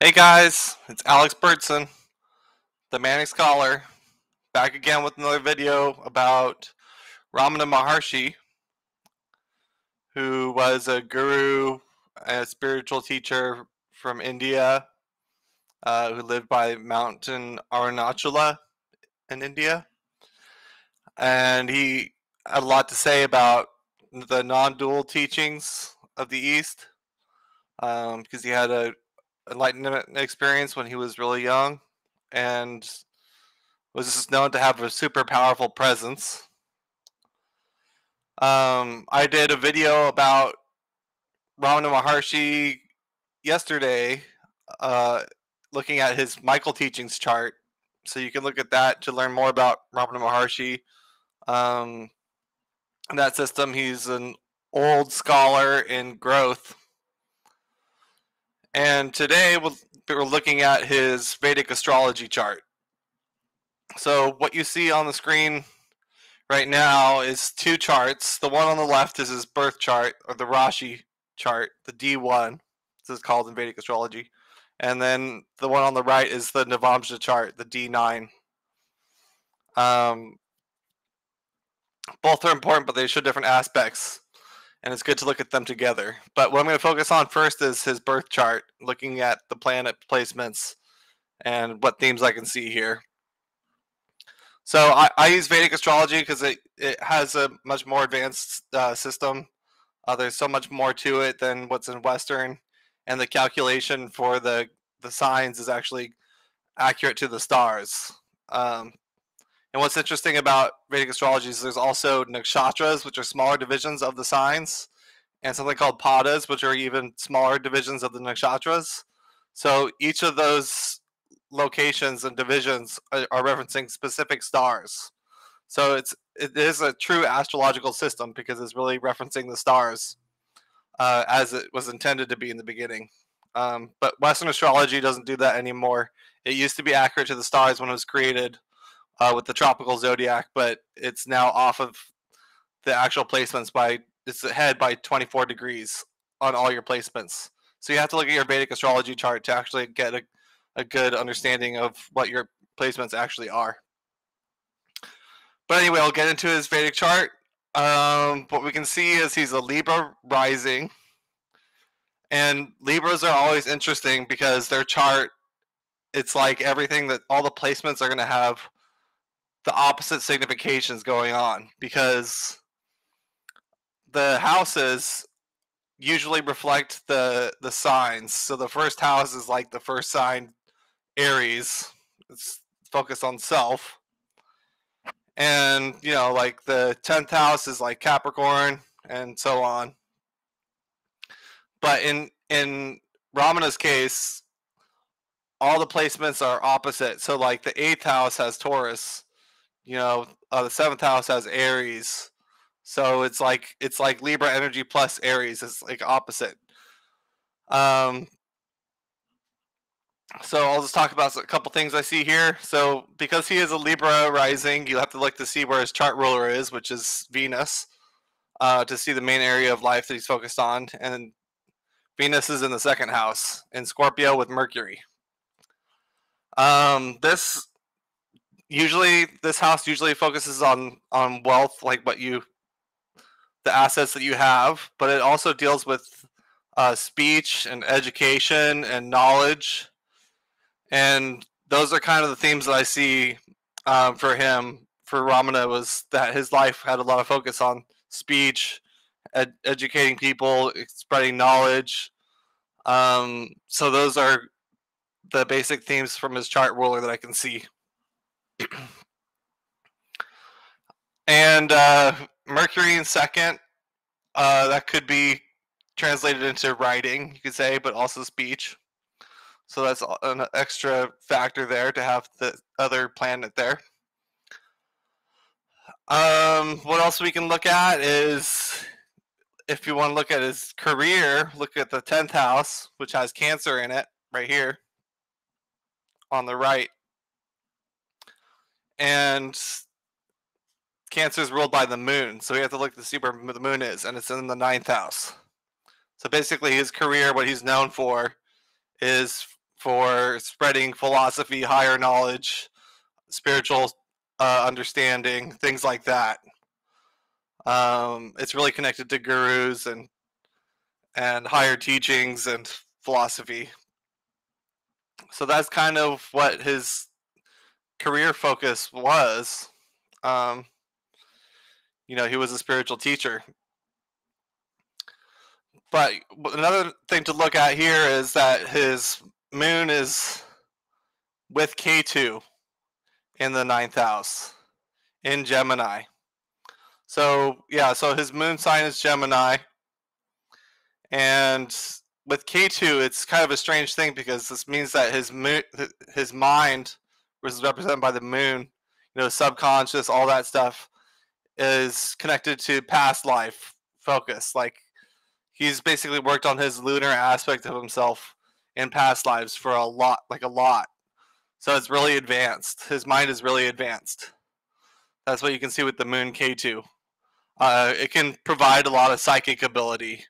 Hey guys, it's Alex Bertson, the Manic Scholar, back again with another video about Ramana Maharshi, who was a guru and a spiritual teacher from India, who lived by Mountain Arunachala in India. And he had a lot to say about the non-dual teachings of the East, because he had a enlightenment experience when he was really young, and was just known to have a super powerful presence. I did a video about Ramana Maharshi yesterday, uh, looking at his Michael teachings chart. So you can look at that to learn more about Ramana Maharshi. In that system, he's an old scholar in growth. And today we're looking at his Vedic astrology chart. So what you see on the screen right now is two charts. The one on the left is his birth chart, or the Rashi chart, the D1. This is called in Vedic astrology. And then the one on the right is the Navamsha chart, the D9. Both are important, but they show different aspects, and it's good to look at them together. But what I'm going to focus on first is his birth chart, looking at the planet placements and what themes I can see here. So I use Vedic astrology because it has a much more advanced system. There's so much more to it than what's in Western, and the calculation for the signs is actually accurate to the stars. And what's interesting about Vedic astrology is there's also nakshatras, which are smaller divisions of the signs, and something called padas, which are even smaller divisions of the nakshatras. So each of those locations and divisions are referencing specific stars. So it is a true astrological system because it's really referencing the stars as it was intended to be in the beginning. But Western astrology doesn't do that anymore. It used to be accurate to the stars when it was created with the tropical zodiac, but it's now off of the actual placements it's ahead by 24 degrees on all your placements. So you have to look at your Vedic astrology chart to actually get a good understanding of what your placements actually are. But anyway, I'll get into his Vedic chart. What we can see is he's a Libra rising. And Libras are always interesting because their chart, it's like everything that all the placements are going to have the opposite significations going on, because the houses usually reflect the signs. So the first house is like the first sign, Aries. It's focused on self. And, like the 10th house is like Capricorn and so on. But in Ramana's case, all the placements are opposite. So like the 8th house has Taurus, the 7th house has Aries. So it's like Libra energy plus Aries. It's like opposite. So I'll just talk about a couple things I see here. So because he is a Libra rising, you have to look to see where his chart ruler is, which is Venus, to see the main area of life that he's focused on. And Venus is in the 2nd house in Scorpio with Mercury. This house usually focuses on wealth, like the assets that you have, but it also deals with speech and education and knowledge. And those are kind of the themes that I see for him. For Ramana, was that his life had a lot of focus on speech, educating people, spreading knowledge. So those are the basic themes from his chart ruler that I can see. And Mercury in 2nd, that could be translated into writing, you could say, but also speech. So that's an extra factor there to have the other planet there. What else we can look at is, if you want to look at his career, look at the 10th house, which has Cancer in it, right here on the right. And Cancer is ruled by the moon, so we have to look to see where the moon is, and it's in the 9th house. So basically his career, what he's known for, is for spreading philosophy, higher knowledge, spiritual understanding, things like that. It's really connected to gurus and higher teachings and philosophy. So that's kind of what his career focus was. Um, he was a spiritual teacher. But another thing to look at here is that his moon is with K2 in the 9th house in Gemini. So so his moon sign is Gemini, and with K2, it's kind of a strange thing because this means that his mind, which is represented by the moon, subconscious, all that stuff, is connected to past life focus. Like he's basically worked on his lunar aspect of himself in past lives for a lot. So it's really advanced. His mind is really advanced. That's what you can see with the moon K2. It can provide a lot of psychic ability,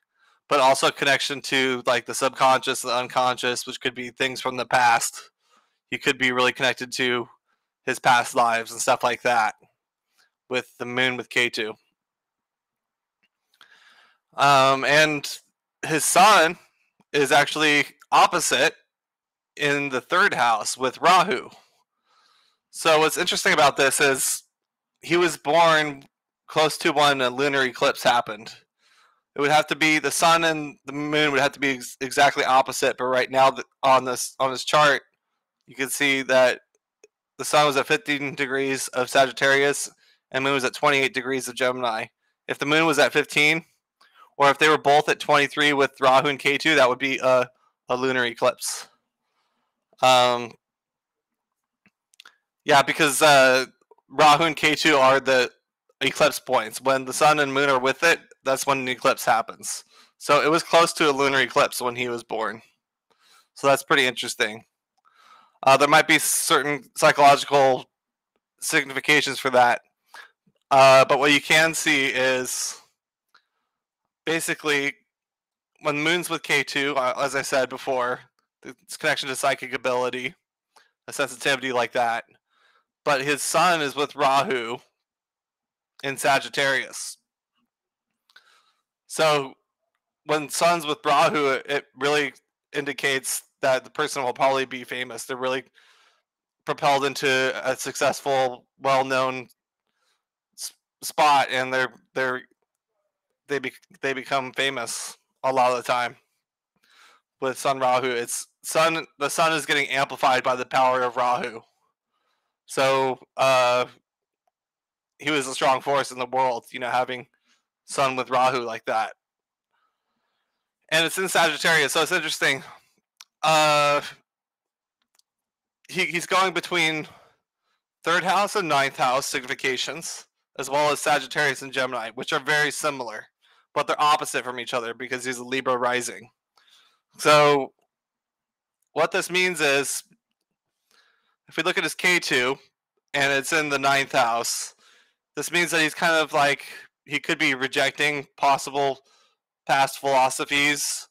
but also connection to like the subconscious, the unconscious, which could be things from the past. He could be really connected to his past lives and stuff like that with the moon with K2. And his sun is actually opposite in the 3rd house with Rahu. So what's interesting about this is he was born close to when a lunar eclipse happened. It would have to be the sun and the moon would have to be exactly opposite. But right now on this chart, you can see that the sun was at 15 degrees of Sagittarius and moon was at 28 degrees of Gemini. If the moon was at 15, or if they were both at 23 with Rahu and K2, that would be a lunar eclipse. Because Rahu and K2 are the eclipse points. When the sun and moon are with it, that's when an eclipse happens. So it was close to a lunar eclipse when he was born. So that's pretty interesting. There might be certain psychological significations for that. But what you can see is basically when the moon's with K2, as I said before, it's connection to psychic ability, a sensitivity like that. But his sun is with Rahu in Sagittarius. So when sun's with Rahu, it really indicates that the person will probably be famous. They're really propelled into a successful, well-known spot, and they become famous a lot of the time. With Sun Rahu, the sun is getting amplified by the power of Rahu. So he was a strong force in the world, having sun with Rahu like that. And it's in Sagittarius, so it's interesting. He's going between 3rd house and 9th house significations, as well as Sagittarius and Gemini, which are very similar, but they're opposite from each other because he's a Libra rising. So what this means is, if we look at his K2, and it's in the 9th house, this means that he's kind of like, he could be rejecting possible past philosophies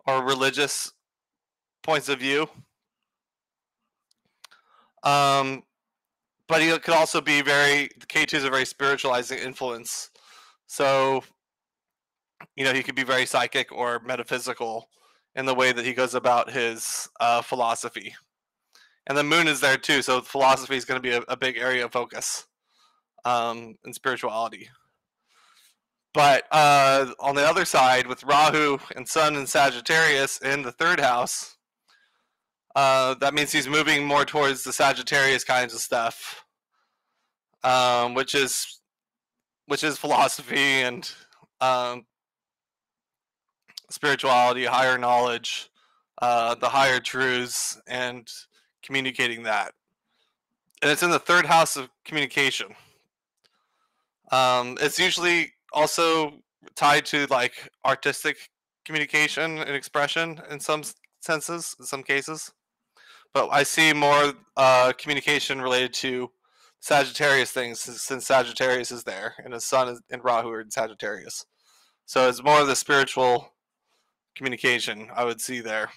or religious points of view. But he could also be K2 is a very spiritualizing influence. So, he could be very psychic or metaphysical in the way that he goes about his philosophy. And the moon is there too, so philosophy is going to be a big area of focus in spirituality. But on the other side, with Rahu and Sun and Sagittarius in the 3rd house, that means he's moving more towards the Sagittarius kinds of stuff, which is philosophy and spirituality, higher knowledge, the higher truths, and communicating that. And it's in the 3rd house of communication. It's usually also tied to like artistic communication and expression in some senses, in some cases. But I see more communication related to Sagittarius things, since Sagittarius is there and his sun and Rahu are in Sagittarius. So it's more of the spiritual communication I would see there.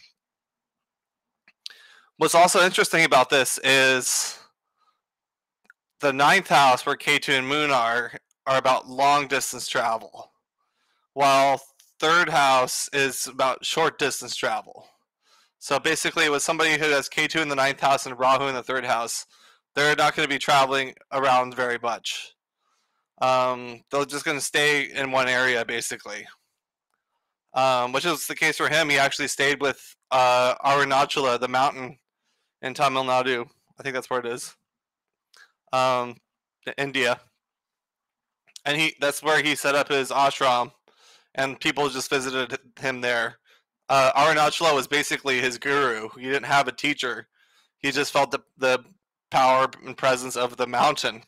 What's also interesting about this is the ninth house, where K2 and Moon are about long distance travel, while third house is about short distance travel. So basically, with somebody who has K2 in the ninth house and Rahu in the third house, they're not going to be traveling around very much. They're just going to stay in one area, basically. Which is the case for him. He actually stayed with Arunachala, the mountain in Tamil Nadu. I think that's where it is. India. And that's where he set up his ashram, and people just visited him there. Arunachala was basically his guru. He didn't have a teacher. He just felt the power and presence of the mountain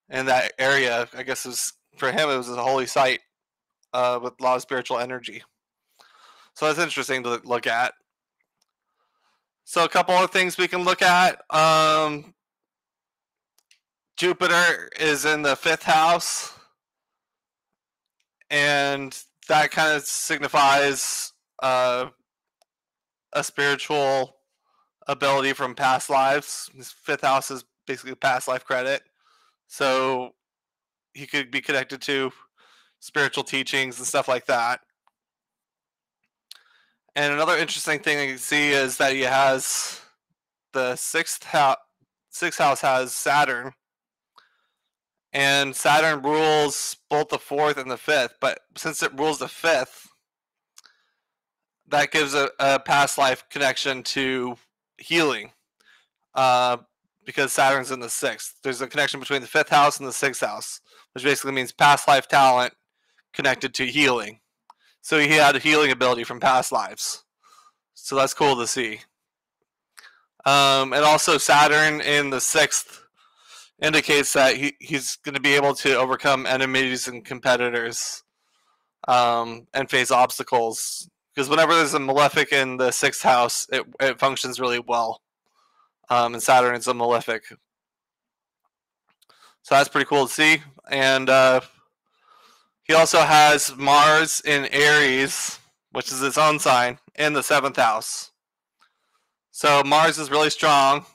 in that area. I guess for him, it was a holy site with a lot of spiritual energy. So that's interesting to look at. So a couple of things we can look at. Jupiter is in the fifth house, and that kind of signifies a spiritual ability from past lives. His fifth house is basically past life credit, so he could be connected to spiritual teachings and stuff like that. And another interesting thing you can see is that he has the sixth house. Sixth house has Saturn, and Saturn rules both the fourth and the fifth. But since it rules the fifth, that gives a past life connection to healing, because Saturn's in the sixth. There's a connection between the fifth house and the sixth house, which basically means past life talent connected to healing. So he had a healing ability from past lives. So that's cool to see. And also Saturn in the sixth indicates that he's going to be able to overcome enemies and competitors, and face obstacles. Because whenever there's a malefic in the sixth house, it functions really well. And Saturn is a malefic. So that's pretty cool to see. And he also has Mars in Aries, which is its own sign, in the seventh house. So Mars is really strong.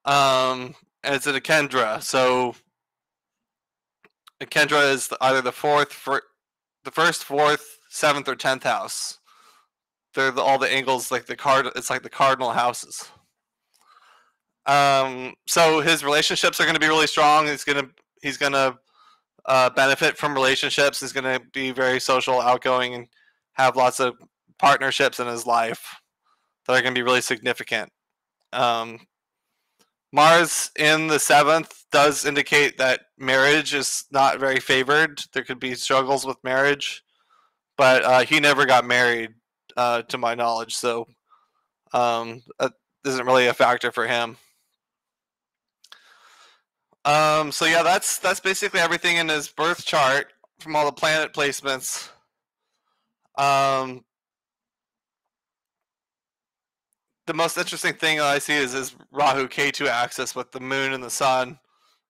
And it's in a Kendra. So a Kendra is either the first, fourth, seventh, or 10th house. They're all the angles, like it's like the cardinal houses. So his relationships are going to be really strong. He's gonna benefit from relationships. He's going to be very social, outgoing, and have lots of partnerships in his life that are going to be really significant. Mars in the seventh does indicate that marriage is not very favored. There could be struggles with marriage, but he never got married, to my knowledge, so that isn't really a factor for him. So yeah, that's basically everything in his birth chart from all the planet placements. The most interesting thing I see is his Rahu K2 axis with the moon and the sun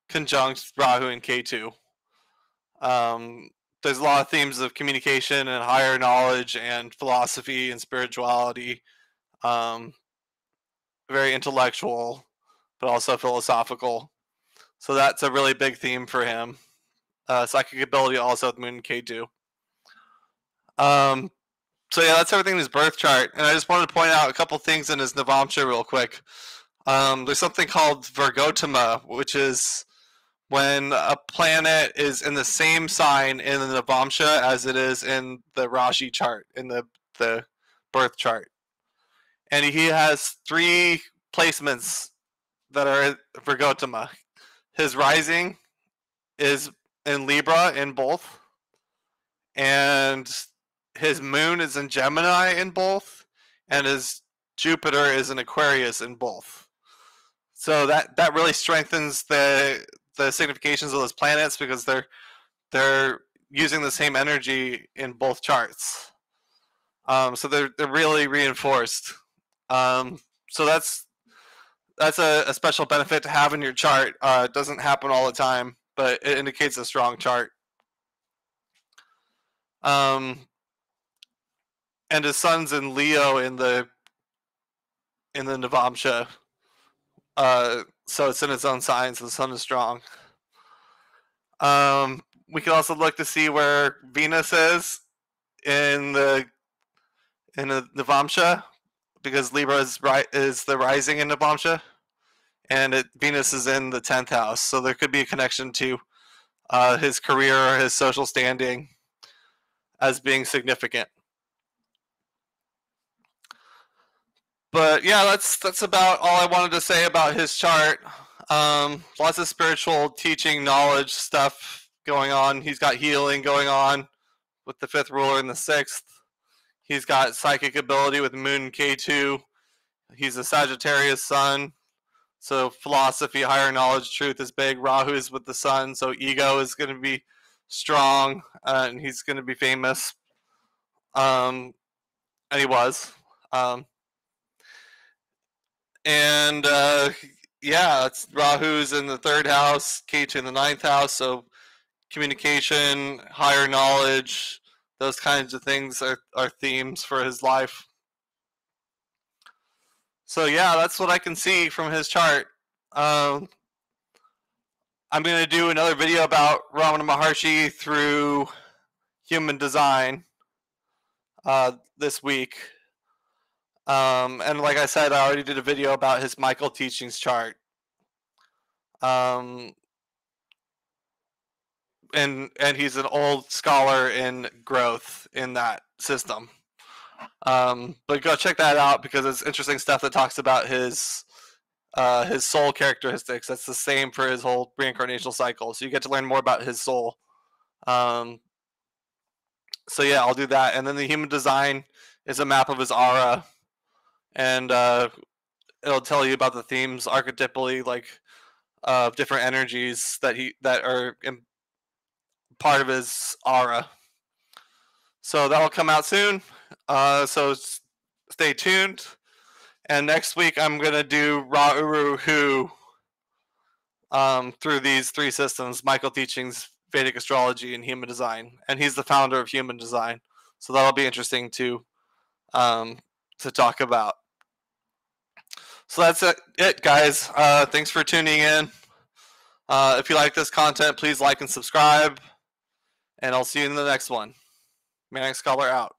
conjunct Rahu and K2. There's a lot of themes of communication and higher knowledge and philosophy and spirituality. Very intellectual, but also philosophical. So that's a really big theme for him. Psychic ability also with Moon and K2. So yeah, that's everything in his birth chart. And I just wanted to point out a couple things in his Navamsha real quick. There's something called Virgotama, which is when a planet is in the same sign in the Navamsha as it is in the Rashi chart, in the birth chart. And he has 3 placements that are Virgotama. His rising is in Libra in both, and his moon is in Gemini in both, and his Jupiter is in Aquarius in both. So that really strengthens the significations of those planets, because they're using the same energy in both charts. So they're really reinforced. So that's a special benefit to have in your chart. It doesn't happen all the time, but it indicates a strong chart. And his sun's in Leo in the in the Navamsha. So it's in its own sign, so the sun is strong. We can also look to see where Venus is in the Navamsha, because Libra is the rising in Navamsha, and Venus is in the 10th house, so there could be a connection to his career or his social standing as being significant. But yeah, that's about all I wanted to say about his chart. Lots of spiritual teaching, knowledge stuff going on. He's got healing going on with the 5th ruler and the 6th. He's got psychic ability with Moon K2. He's a Sagittarius sun, so philosophy, higher knowledge, truth is big. Rahu is with the sun, so ego is going to be strong, and he's going to be famous. And he was. Yeah, it's Rahu's in the 3rd house, K2 in the 9th house, so communication, higher knowledge, those kinds of things are themes for his life. So yeah, that's what I can see from his chart. I'm going to do another video about Ramana Maharshi through human design this week. And like I said, I already did a video about his Michael teachings chart. And he's an old scholar in growth in that system. But go check that out, because it's interesting stuff that talks about his soul characteristics. That's the same for his whole reincarnational cycle. So you get to learn more about his soul. So yeah, I'll do that. And then the human design is a map of his aura, and it'll tell you about the themes archetypally, like different energies that are part of his aura. So that'll come out soon. So stay tuned. And next week I'm gonna do Ra Uru Hu through these 3 systems: Michael teachings, Vedic astrology, and human design. And he's the founder of human design, so that'll be interesting to talk about. So that's it, guys. Thanks for tuning in. If you like this content, please like and subscribe, and I'll see you in the next one. Manic Scholar out.